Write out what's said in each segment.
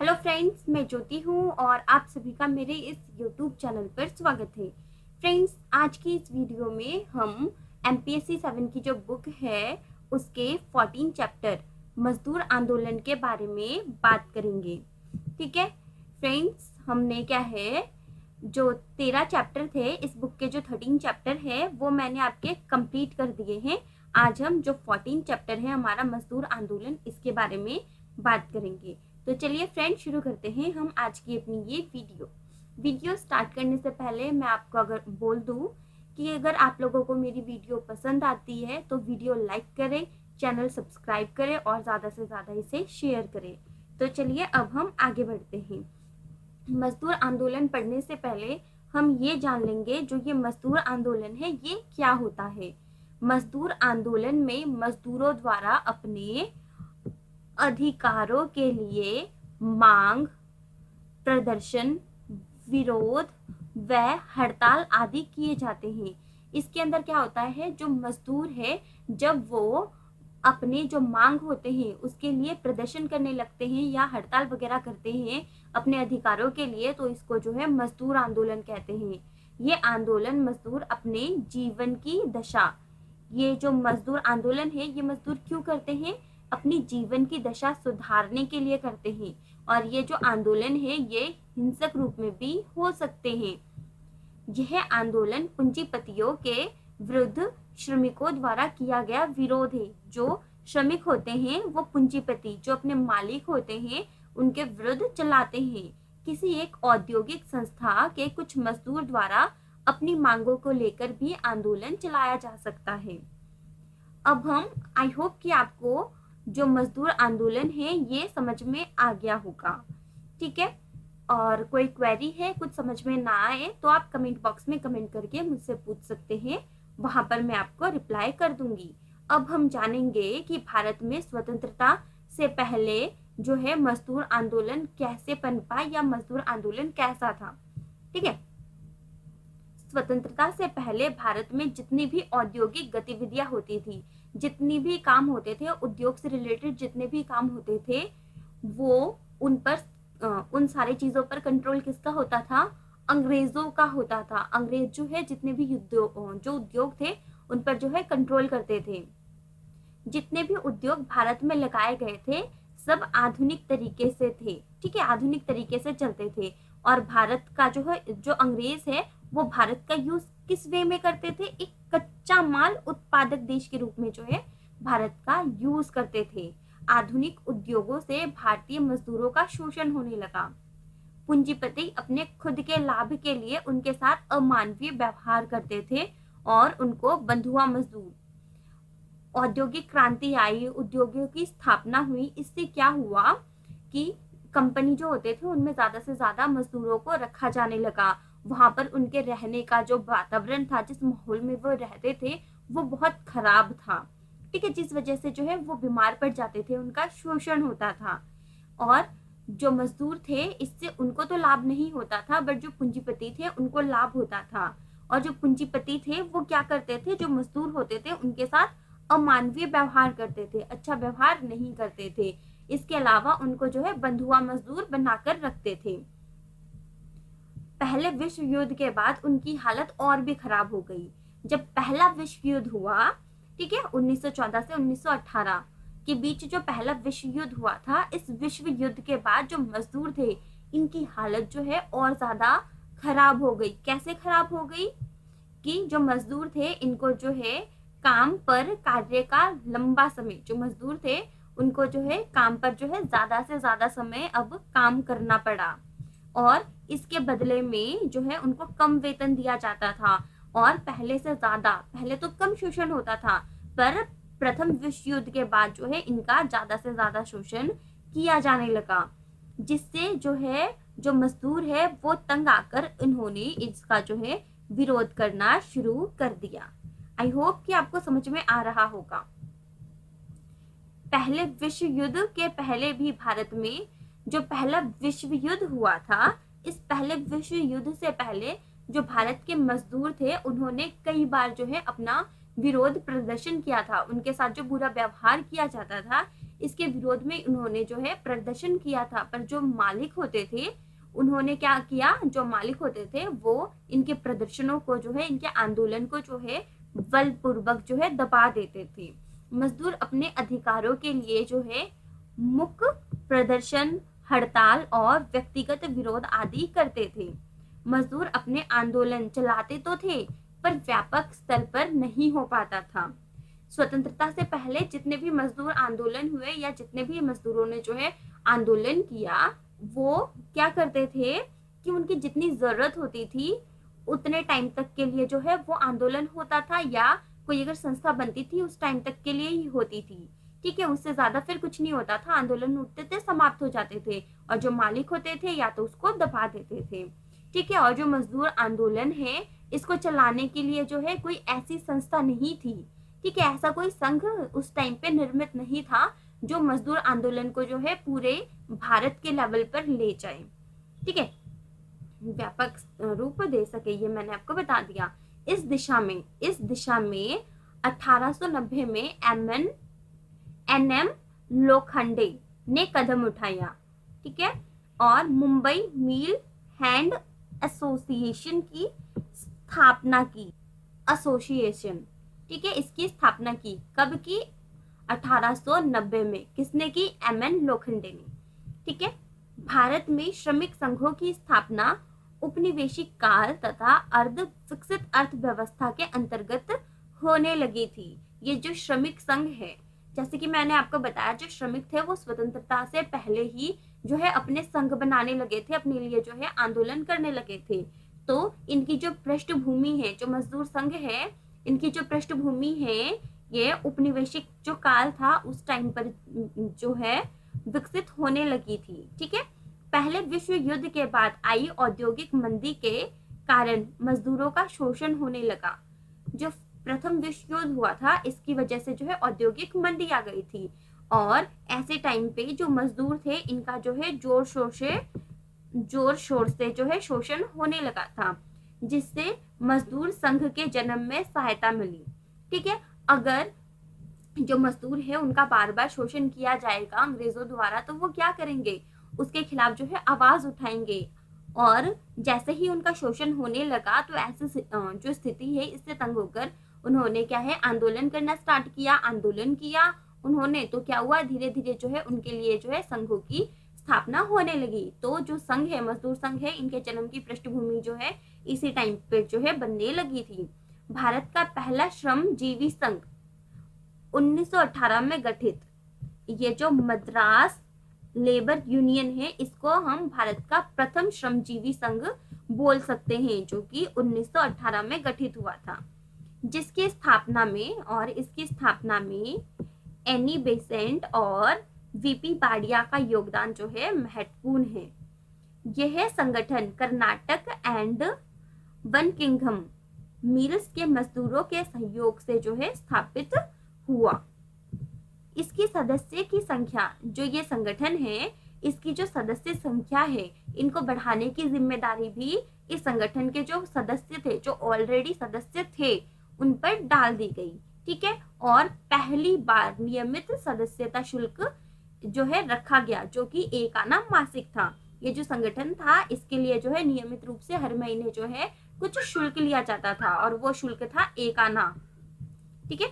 Hello friends, मैं ज्योति हूँ और आप सभी का मेरे इस यूट्यूब चैनल पर स्वागत है। फ्रेंड्स, आज की इस वीडियो में हम एमपीएससी 7 की जो बुक है उसके 14 चैप्टर मजदूर आंदोलन के बारे में बात करेंगे। ठीक है फ्रेंड्स, हमने क्या है जो 13 चैप्टर थे इस बुक के, जो 13 चैप्टर है वो मैंने आपके कंप्लीट कर दिए हैं। आज हम जो 14 चैप्टर है हमारा मजदूर आंदोलन, इसके बारे में बात करेंगे। तो चलिए फ्रेंड, शुरू करते हैं हम आज की अपनी ये वीडियो स्टार्ट करने से पहले मैं आपको अगर बोल दूं कि अगर आप लोगों को मेरी वीडियो पसंद आती है तो वीडियो लाइक करें, चैनल सब्सक्राइब करें और ज़्यादा से ज़्यादा इसे शेयर करें। तो चलिए अब हम आगे बढ़ते हैं। मजदूर आंदोलन पढ़ने से पहले हम ये जान लेंगे जो ये मजदूर आंदोलन है ये क्या होता है। मजदूर आंदोलन में मजदूरों द्वारा अपने अधिकारों के लिए मांग, प्रदर्शन, विरोध व हड़ताल आदि किए जाते हैं। इसके अंदर क्या होता है, जो मजदूर है जब वो अपने जो मांग होते हैं उसके लिए प्रदर्शन करने लगते हैं या हड़ताल वगैरह करते हैं अपने अधिकारों के लिए, तो इसको जो है मजदूर आंदोलन कहते हैं। ये आंदोलन मजदूर अपने जीवन की दशा, ये जो मजदूर आंदोलन है ये मजदूर क्यों करते हैं, अपनी जीवन की दशा सुधारने के लिए करते हैं। और ये जो आंदोलन है ये हिंसक रूप में भी हो सकते हैं। यह आंदोलन पूंजीपतियों के विरुद्ध श्रमिकों द्वारा किया गया विरोध है। जो श्रमिक होते हैं वो पूंजीपति, जो अपने मालिक होते हैं, उनके विरुद्ध चलाते हैं। किसी एक औद्योगिक संस्था के कुछ मजदूर द्वारा अपनी मांगों को लेकर भी आंदोलन चलाया जा सकता है। अब हम आई होप कि आपको जो मजदूर आंदोलन है ये समझ में आ गया होगा। ठीक है, और कोई क्वेरी है, कुछ समझ में ना आए तो आप कमेंट बॉक्स में कमेंट करके मुझसे पूछ सकते हैं, वहां पर मैं आपको रिप्लाई कर दूंगी। अब हम जानेंगे कि भारत में स्वतंत्रता से पहले जो है मजदूर आंदोलन कैसे पनपा या मजदूर आंदोलन कैसा था। ठीक है, स्वतंत्रता से पहले भारत में जितनी भी औद्योगिक गतिविधियां होती थी, जितनी भी काम होते थे, उद्योग से रिलेटेड जितने भी काम होते थे, वो उन पर उन सारी चीजों पर कंट्रोल किसका होता था, अंग्रेजों का होता था। अंग्रेज जो है जितने भी जो उद्योग थे उन पर जो है कंट्रोल करते थे। जितने भी उद्योग भारत में लगाए गए थे सब आधुनिक तरीके से थे। ठीक है, आधुनिक तरीके से चलते थे। और भारत का जो है, जो अंग्रेज है वो भारत का यूज किस वे में करते थे, एक कच्चा माल उत्पादक देश के रूप में जो है भारत का यूज करते थे। आधुनिक उद्योगों से भारतीय मजदूरों का शोषण होने लगा। पूंजीपति अपने खुद के लाभ के लिए उनके साथ अमानवीय व्यवहार करते थे और उनको बंधुआ मजदूर। औद्योगिक क्रांति आई, उद्योगों की स्थापना हुई, इससे क्या हुआ कि कंपनी जो होते थे उनमें ज्यादा से ज्यादा मजदूरों को रखा जाने लगा। वहां पर उनके रहने का जो वातावरण था, जिस माहौल में वो रहते थे वो बहुत खराब था। ठीक है, जिस वजह से जो है वो बीमार पड़ जाते थे, उनका शोषण होता था। और जो मजदूर थे इससे उनको तो लाभ नहीं होता था, बट जो पूंजीपति थे उनको लाभ होता था। और जो पूंजीपति थे वो क्या करते थे, जो मजदूर होते थे उनके साथ अमानवीय व्यवहार करते थे, अच्छा व्यवहार नहीं करते थे। इसके अलावा उनको जो है बंधुआ मजदूर बनाकर रखते थे। पहले विश्व युद्ध के बाद उनकी हालत और भी खराब हो गई। जब पहला विश्व युद्ध हुआ, ठीक है, 1914 से 1918 के बीच जो पहला विश्व युद्ध हुआ था, इस विश्व युद्ध के बाद जो मजदूर थे इनकी हालत जो है और ज्यादा खराब हो गई। कैसे खराब हो गई कि जो मजदूर थे इनको जो है काम पर कार्य का लंबा समय, जो मजदूर थे उनको जो है काम पर जो है ज्यादा से ज्यादा समय अब काम करना पड़ा। और इसके बदले में जो है उनको कम वेतन दिया जाता था और पहले से ज्यादा, पहले तो कम शोषण होता था पर प्रथम विश्व युद्ध के बाद जो है इनका ज्यादा से ज्यादा शोषण किया जाने लगा, जिससे जो है जो मजदूर है वो तंग आकर इन्होंने इसका जो है विरोध करना शुरू कर दिया। आई होप कि आपको समझ में आ रहा होगा। पहले विश्व युद्ध के पहले भी भारत में जो पहला विश्व युद्ध हुआ था, इस पहले विश्व युद्ध से पहले जो भारत के मजदूर थे उन्होंने कई बार जो है अपना विरोध प्रदर्शन किया था। उनके साथ जो बुरा व्यवहार किया जाता था इसके विरोध में उन्होंने जो है प्रदर्शन किया था। पर जो मालिक होते थे उन्होंने क्या किया, जो मालिक होते थे वो इनके प्रदर्शनों को जो है, इनके आंदोलन को जो है बलपूर्वक जो है दबा देते थे। मजदूर अपने अधिकारों के लिए जो है मुख्य प्रदर्शन, हड़ताल और व्यक्तिगत विरोध आदि करते थे। मजदूर अपने आंदोलन चलाते तो थे पर व्यापक स्तर पर नहीं हो पाता था। स्वतंत्रता से पहले जितने भी मजदूर आंदोलन हुए या जितने भी मजदूरों ने जो है आंदोलन किया, वो क्या करते थे कि उनकी जितनी जरूरत होती थी उतने टाइम तक के लिए जो है वो आंदोलन होता था, या कोई अगर संस्था बनती थी उस टाइम तक के लिए ही होती थी। ठीक है, उससे ज्यादा फिर कुछ नहीं होता था, आंदोलन उठते थे, समाप्त हो जाते थे, और जो मालिक होते थे या तो उसको दबा देते थे। ठीक है, और जो मजदूर आंदोलन है इसको चलाने के लिए जो है कोई ऐसी संस्था नहीं थी। ठीक है, ऐसा कोई संघ उस टाइम पे निर्मित नहीं था जो मजदूर आंदोलन को जो है पूरे भारत के लेवल पर ले जाए। ठीक है, व्यापक रूप दे सके, ये मैंने आपको बता दिया। इस दिशा में 1890 में एनएम लोखंडे ने कदम उठाया। ठीक है, और मुंबई मिल हैंड एसोसिएशन की स्थापना की। ठीक है, इसकी स्थापना की कब की? 1890 में। किसने की? एमएन लोखंडे ने। ठीक है, भारत में श्रमिक संघों की स्थापना उपनिवेशिक काल तथा अर्ध विकसित अर्थव्यवस्था के अंतर्गत होने लगी थी। ये जो श्रमिक संघ है, जैसे कि मैंने आपको बताया, जो श्रमिक थे वो स्वतंत्रता से पहले ही जो है अपने संघ बनाने लगे थे, अपने लिए जो है आंदोलन करने लगे थे। तो इनकी जो पृष्ठभूमि है, जो मजदूर संघ है, इनकी जो पृष्ठभूमि है ये उपनिवेशिक जो काल था उस टाइम पर जो है विकसित होने लगी थी। ठीक है, पहले विश्व युद्ध के बाद आई औद्योगिक मंदी के कारण मजदूरों का शोषण होने लगा। जो प्रथम विश्व युद्ध हुआ था इसकी वजह से जो है औद्योगिक मंदी आ गई थी, और ऐसे टाइम पे जो मजदूर थे इनका जो है जोर शोर से जो है शोषण होने लगा था, जिससे मजदूर संघ के जन्म में सहायता मिली। ठीक है, अगर जो मजदूर है उनका बार बार शोषण किया जाएगा अंग्रेजों द्वारा, तो वो क्या करेंगे? उसके खिलाफ जो है आवाज उठाएंगे, और जैसे ही उनका शोषण होने लगा तो ऐसी जो स्थिति है इससे तंग होकर उन्होंने क्या है आंदोलन करना स्टार्ट किया। आंदोलन किया उन्होंने तो क्या हुआ, धीरे धीरे जो है उनके लिए जो है संघों की स्थापना होने लगी। तो जो संघ है, मजदूर संघ है, इनके जन्म की पृष्ठभूमि जो है इसी टाइम पे जो है बनने लगी थी। भारत का पहला श्रमजीवी संघ 1918 में गठित। ये जो मद्रास लेबर यूनियन है इसको हम भारत का प्रथम श्रमजीवी संघ बोल सकते हैं, जो कि 1918 में गठित हुआ था, जिसकी स्थापना में एनी बेसेंट और वीपी बाडिया का योगदान जो है महत्वपूर्ण है। यह संगठन Karnataka and one kingdom mills के मजदूरों के सहयोग से जो है स्थापित हुआ। इसकी सदस्य की संख्या, जो ये संगठन है इसकी जो सदस्य संख्या है इनको बढ़ाने की जिम्मेदारी भी इस संगठन के जो सदस्य थे, जो ऑलरेडी सदस्य थे, उन पर डाल दी गई। ठीक है, और पहली बार नियमित सदस्यता शुल्क जो है रखा गया, जो कि 1 आना मासिक था। ये जो संगठन था इसके लिए जो है नियमित रूप से हर महीने जो है कुछ शुल्क लिया जाता था, और वो शुल्क था 1 आना। ठीक है,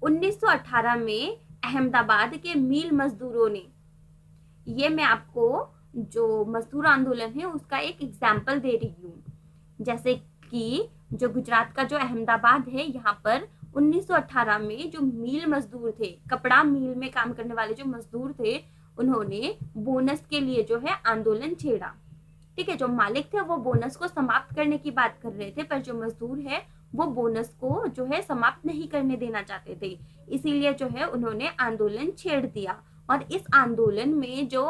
1918 में अहमदाबाद के मील मजदूरों ने, ये मैं आपको जो मजदूर आंदोलन है उसका एक एग्जाम्पल दे रही हूँ। जैसे कि जो गुजरात का जो अहमदाबाद है, यहाँ पर 1918 में जो मील मजदूर थे, कपड़ा मिल में काम करने वाले जो मजदूर थे, उन्होंने बोनस के लिए जो है आंदोलन छेड़ा। ठीक है, जो मालिक थे वो बोनस को समाप्त करने की बात कर रहे थे, पर जो मजदूर है वो बोनस को जो है समाप्त नहीं करने देना चाहते थे, इसीलिए जो है उन्होंने आंदोलन छेड़ दिया। और इस आंदोलन में जो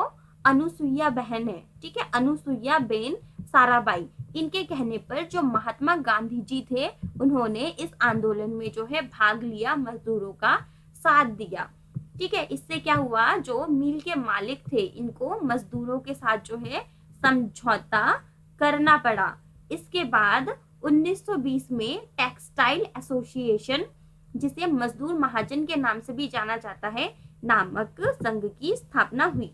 अनुसुईया बहन है, ठीक है, अनुसुईया बेन साराबाई, इनके कहने पर जो महात्मा गांधी जी थे उन्होंने इस आंदोलन में जो है भाग लिया, मजदूरों का साथ दिया। ठीक है, इससे क्या हुआ, जो मिल के मालिक थे इनको मजदूरों के साथ जो है समझौता करना पड़ा। इसके बाद 1920 में टेक्सटाइल एसोसिएशन जिसे मजदूर महाजन के नाम से भी जाना जाता है, नामक संघ की स्थापना हुई।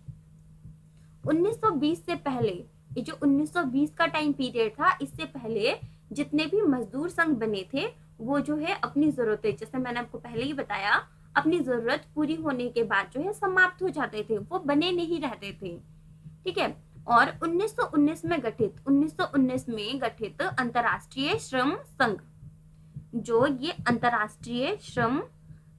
1920 से पहले, ये जो 1920 का टाइम पीरियड था, इससे पहले जितने भी मजदूर संघ बने थे वो जो है अपनी जरूरतें, जैसे मैंने आपको पहले ही बताया, अपनी जरूरत पूरी होने के बाद जो है समाप्त हो जाते थे, वो बने नहीं रहते थे। ठीक है। और 1919 में गठित अंतर्राष्ट्रीय श्रम संघ, जो ये अंतर्राष्ट्रीय श्रम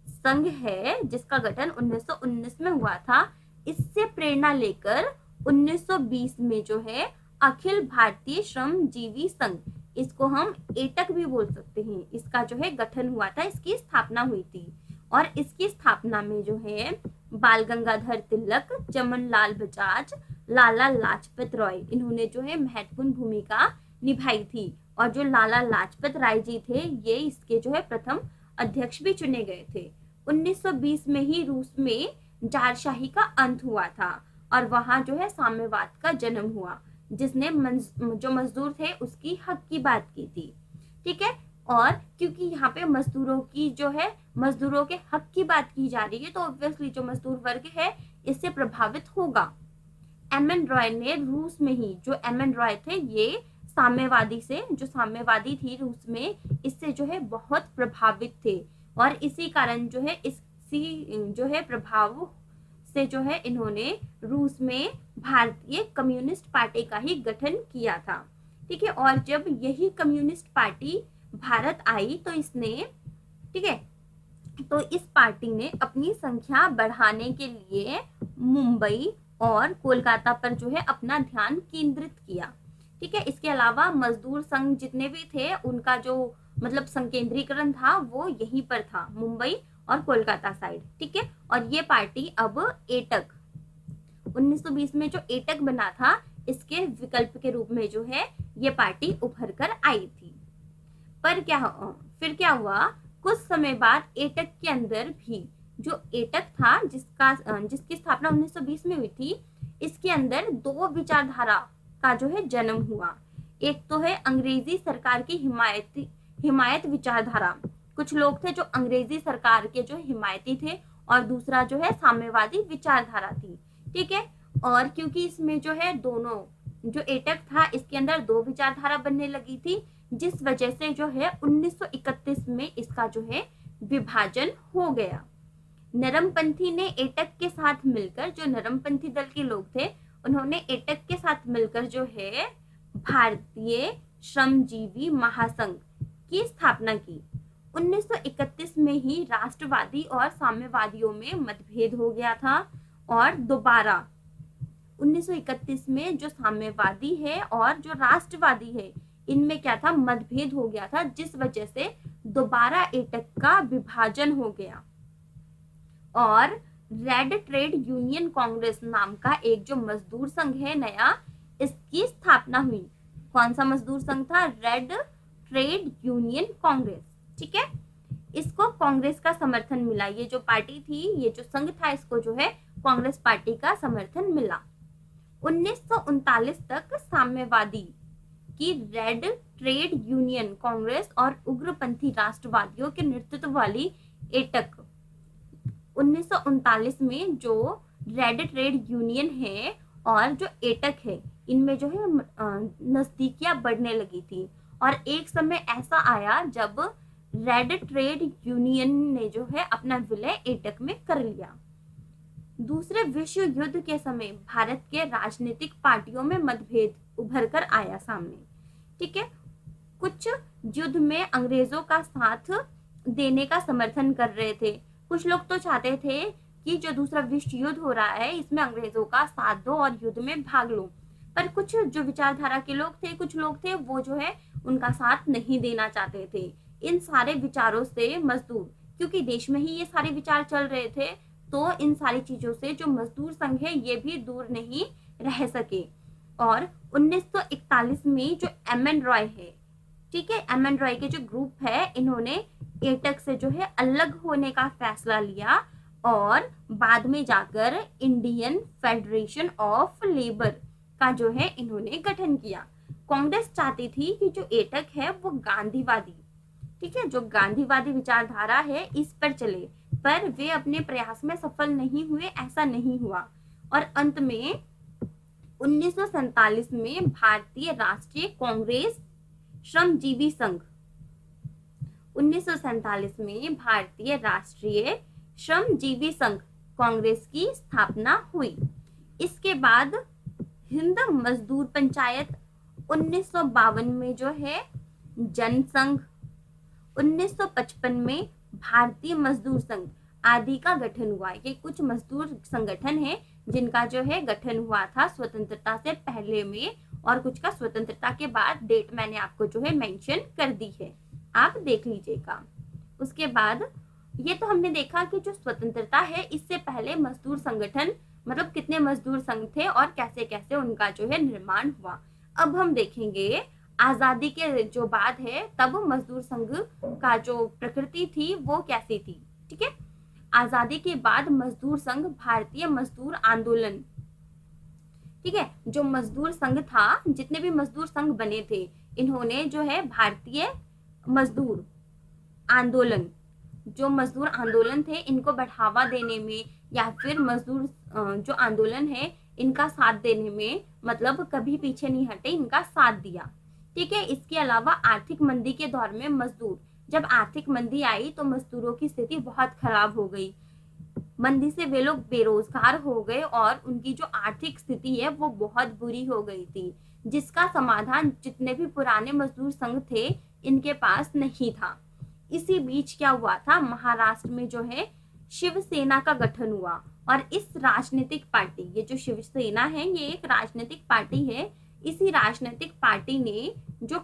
संघ है जिसका गठन 1919 में हुआ था, इससे प्रेरणा लेकर 1920 में जो है अखिल भारतीय श्रमजीवी संघ, इसको हम एटक भी बोल सकते हैं, इसका जो है गठन हुआ था, इसकी स्थापना हुई थी। और इसकी स्थापना में जो है बाल गंगाधर तिलक, चमन लाल बजाज, लाला लाजपत राय, इन्होंने जो है महत्वपूर्ण भूमिका निभाई थी। और जो लाला लाजपत राय जी थे, ये इसके जो है प्रथम अध्यक्ष भी चुने गए थे। 1920 में ही रूस में जारशाही का अंत हुआ था और वहां जो है साम्यवाद का जन्म हुआ, जिसने जो मजदूर थे उसकी हक की बात की थी। ठीक है। और क्योंकि यहाँ पे मजदूरों की जो है, मजदूरों के हक की बात की जा रही है, तो ऑब्वियसली जो मजदूर वर्ग है इससे प्रभावित होगा। एम एन रॉय ने रूस में ही, जो एम एन रॉय थे ये साम्यवादी से, जो साम्यवादी थी रूस में, इससे जो है बहुत प्रभावित थे और इसी कारण जो है इसी जो है प्रभाव से जो है इन्होंने रूस में भारतीय कम्युनिस्ट पार्टी का ही गठन किया था। ठीक है। और जब यही कम्युनिस्ट पार्टी भारत आई तो इसने, ठीक है, तो इस पार्टी ने अपनी संख्या बढ़ाने के लिए मुंबई और कोलकाता पर जो है अपना ध्यान केंद्रित किया। ठीक है। इसके अलावा मजदूर संघ जितने भी थे उनका जो मतलब संकेंद्रीकरण था वो यहीं पर था, मुंबई और कोलकाता साइड। ठीक है। और ये पार्टी अब एटक, 1920 में जो एटक बना था, इसके विकल्प के रूप में जो है ये पार्टी उभर कर आई थी। पर फिर क्या हुआ, कुछ समय बाद एटक के अंदर भी, जो एटक था जिसकी स्थापना 1920 में हुई थी, इसके अंदर दो विचारधारा का जो है जन्म हुआ। एक तो है अंग्रेजी सरकार की हिमायत विचारधारा, कुछ लोग थे जो अंग्रेजी सरकार के जो हिमायती थे, और दूसरा जो है साम्यवादी विचारधारा थी। ठीक है। और क्योंकि इसमें जो है दोनों, जो एटक था इसके अंदर दो विचारधारा बनने लगी थी, जिस वजह से जो है 1931 में इसका जो है विभाजन हो गया। नरमपंथी ने एटक के साथ मिलकर, जो नरमपंथी दल के लोग थे उन्होंने एटक के साथ मिलकर जो है भारतीय श्रमजीवी महासंघ की स्थापना की। 1931 में ही राष्ट्रवादी और साम्यवादियों में मतभेद हो गया था और दोबारा 1931 में जो साम्यवादी है और जो राष्ट्रवादी है इनमें क्या था, मतभेद हो गया था, जिस वजह से दोबारा एटक का विभाजन हो गया और रेड ट्रेड यूनियन कांग्रेस नाम का एक जो मजदूर संघ है नया, इसकी स्थापना हुई। कौन सा मजदूर संघ था? Red trade union Congress. ठीक है। इसको कांग्रेस का समर्थन मिला, ये जो पार्टी थी, ये जो संघ था, इसको जो है कांग्रेस पार्टी का समर्थन मिला। 1939 तक साम्यवादी की रेड ट्रेड यूनियन कांग्रेस और उग्रपंथी राष्ट्रवादियों के नेतृत्व वाली एटक, 1939 में जो रेड ट्रेड यूनियन है और जो एटक है, इनमें जो है नजदीकियां बढ़ने लगी थी। और एक समय ऐसा आया जब रेड ट्रेड यूनियन ने जो है अपना विलय एटक में कर लिया। दूसरे विश्व युद्ध के समय भारत के राजनीतिक पार्टियों में मतभेद उभर कर आया सामने। ठीक है। कुछ युद्ध में अंग्रेजों का साथ देने का समर्थन कर रहे थे, कुछ लोग तो चाहते थे कि जो दूसरा विश्व युद्ध हो रहा है इसमें अंग्रेजों का साथ दो और युद्ध में भाग लो। पर कुछ जो विचारधारा के लोग थे, कुछ लोग थे वो जो है उनका साथ नहीं देना चाहते थे। इन सारे विचारों से मजदूर, क्योंकि देश में ही ये सारे विचार चल रहे थे, तो इन सारी चीजों से जो मजदूर संघ है ये भी दूर नहीं रह सके। और 1941 में जो एम एन रॉय है, ठीक है, एम एन रॉय के जो ग्रुप है, इन्होंने एटक से जो है अलग होने का फैसला लिया और बाद में जाकर इंडियन फेडरेशन ऑफ लेबर का जो है इन्होंने गठन किया। कांग्रेस चाहती थी कि जो एटक है वो गांधीवादी, ठीक है, जो गांधीवादी विचारधारा है इस पर चले, पर वे अपने प्रयास में सफल नहीं हुए, ऐसा नहीं हुआ। और अंत में 1947 में भारतीय राष्ट्रीय कांग्रेस श्रमजीवी संघ, 1947 में भारतीय राष्ट्रीय श्रमजीवी संघ कांग्रेस की स्थापना हुई। इसके बाद हिंद मजदूर पंचायत 1952 में जो है जनसंघ, 1955 में भारतीय मजदूर संघ आदि का गठन हुआ। ये कुछ मजदूर संगठन है जिनका जो है गठन हुआ था स्वतंत्रता से पहले में, और कुछ का स्वतंत्रता के बाद। डेट मैंने आपको जो है मेंशन कर दी है, आप देख लीजिएगा। उसके बाद ये तो हमने देखा कि जो स्वतंत्रता है इससे पहले मजदूर संगठन, मतलब कितने मजदूर संघ थे और कैसे कैसे उनका जो है निर्माण हुआ। अब हम देखेंगे आजादी के जो बाद है तब मजदूर संघ का जो प्रकृति थी वो कैसी थी। ठीक है, आजादी के बाद मजदूर संघ भारतीय मजदूर आंदोलन, ठीक है, जो मजदूर संघ था, जितने भी मजदूर संघ बने थे इन्होंने जो है भारतीय मजदूर आंदोलन, जो मजदूर आंदोलन थे इनको बढ़ावा देने में या फिर मजदूर जो आंदोलन है इनका साथ देने में, मतलब कभी पीछे नहीं हटे, इनका साथ दिया। ठीक है, इसके अलावा आर्थिक मंदी के दौर में मजदूर, जब आर्थिक मंदी आई तो मजदूरों की स्थिति बहुत खराब हो गई। मंदी से वे लोग बेरोजगार हो गए और उनकी जो आर्थिक स्थिति है वो बहुत बुरी हो गई थी, जिसका समाधान जितने भी पुराने मजदूर संघ थे इनके पास नहीं था। इसी बीच क्या हुआ था, महाराष्ट्र में जो है शिवसेना का गठन हुआ। और इस राजनीतिक पार्टी, ये जो शिवसेना है ये एक राजनीतिक पार्टी है। इसी राजनीतिक पार्टी ने जो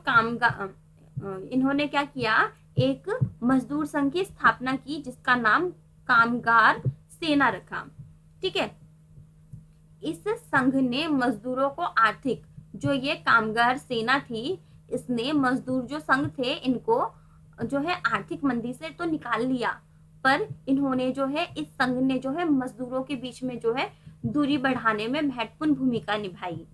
इन्होंने क्या किया, एक मजदूर संघ की स्थापना की जिसका नाम कामगार सेना रखा। ठीक है, इस संघ ने मजदूरों को आर्थिक, जो ये कामगार सेना थी इसने मजदूर जो संघ थे इनको जो है आर्थिक मंदी से तो निकाल लिया, पर इन्होंने जो है, इस संघ ने जो है मजदूरों के बीच में जो है दूरी बढ़ाने में महत्वपूर्ण भूमिका निभाई।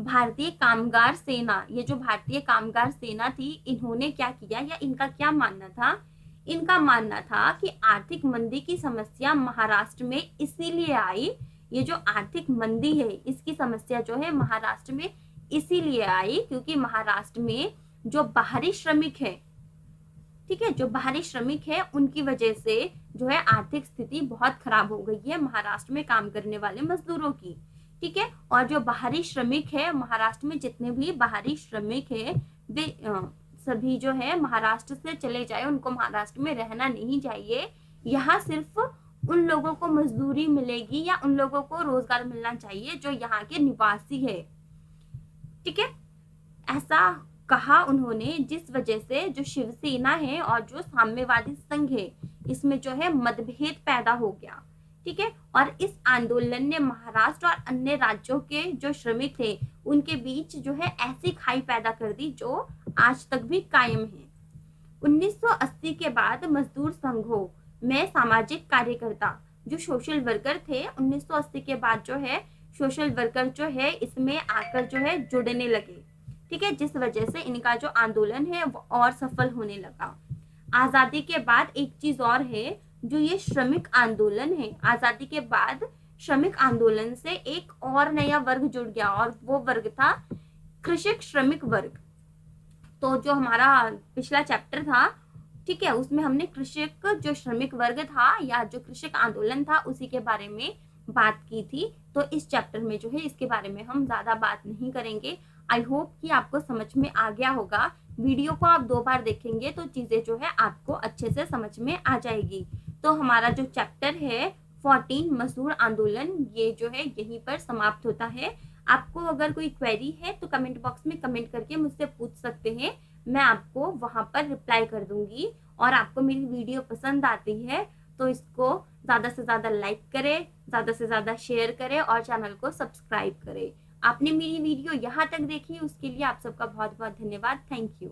भारतीय कामगार सेना, ये जो भारतीय कामगार सेना थी इन्होंने क्या किया, या इनका क्या मानना था, इनका मानना था कि आर्थिक मंदी की समस्या महाराष्ट्र में इसीलिए आई, ये जो आर्थिक मंदी है इसकी समस्या जो है महाराष्ट्र में इसीलिए आई क्योंकि महाराष्ट्र में जो बाहरी श्रमिक है, ठीक है, जो बाहरी श्रमिक है उनकी वजह से जो है आर्थिक स्थिति बहुत खराब हो गई है महाराष्ट्र में काम करने वाले मजदूरों की। ठीक है, और जो बाहरी श्रमिक है महाराष्ट्र में, जितने भी बाहरी श्रमिक है वे सभी जो है महाराष्ट्र से चले जाए, उनको महाराष्ट्र में रहना नहीं चाहिए। यहाँ सिर्फ उन लोगों को मजदूरी मिलेगी या उन लोगों को रोजगार मिलना चाहिए जो यहाँ के निवासी है। ठीक है, ऐसा कहा उन्होंने, जिस वजह से जो शिवसेना है और जो साम्यवादी संघ है इसमें जो है मतभेद पैदा हो गया। ठीक है, और इस आंदोलन ने महाराष्ट्र और अन्य राज्यों के जो श्रमिक थे उनके बीच जो है ऐसी खाई पैदा कर दी जो आज तक भी कायम है। 1980 के बाद मजदूर संघों में सामाजिक कार्यकर्ता, जो सोशल वर्कर थे, 1980 के बाद जो है सोशल वर्कर जो है इसमें आकर जो है जुड़ने लगे। ठीक है, जिस वजह से इनका जो आंदोलन है वो और सफल होने लगा। आजादी के बाद एक चीज और है, जो ये श्रमिक आंदोलन है, आजादी के बाद श्रमिक आंदोलन से एक और नया वर्ग जुड़ गया और वो वर्ग था कृषक श्रमिक वर्ग। तो जो हमारा पिछला चैप्टर था, ठीक है, उसमें हमने कृषक जो श्रमिक वर्ग था या जो कृषक आंदोलन था उसी के बारे में बात की थी। तो इस चैप्टर में जो है इसके बारे में हम ज्यादा बात नहीं करेंगे। आई होप कि आपको समझ में आ गया होगा। वीडियो को आप 2 बार देखेंगे तो चीजें जो है आपको अच्छे से समझ में आ जाएगी। तो हमारा जो चैप्टर है 14 मजदूर आंदोलन, ये जो है यहीं पर समाप्त होता है। आपको अगर कोई क्वेरी है तो कमेंट बॉक्स में कमेंट करके मुझसे पूछ सकते हैं, मैं आपको वहां पर रिप्लाई कर दूंगी। और आपको मेरी वीडियो पसंद आती है तो इसको ज़्यादा से ज़्यादा लाइक करें, ज़्यादा से ज़्यादा शेयर करें और चैनल को सब्सक्राइब करें। आपने मेरी वीडियो यहाँ तक देखी उसके लिए आप सबका बहुत बहुत धन्यवाद। Thank you.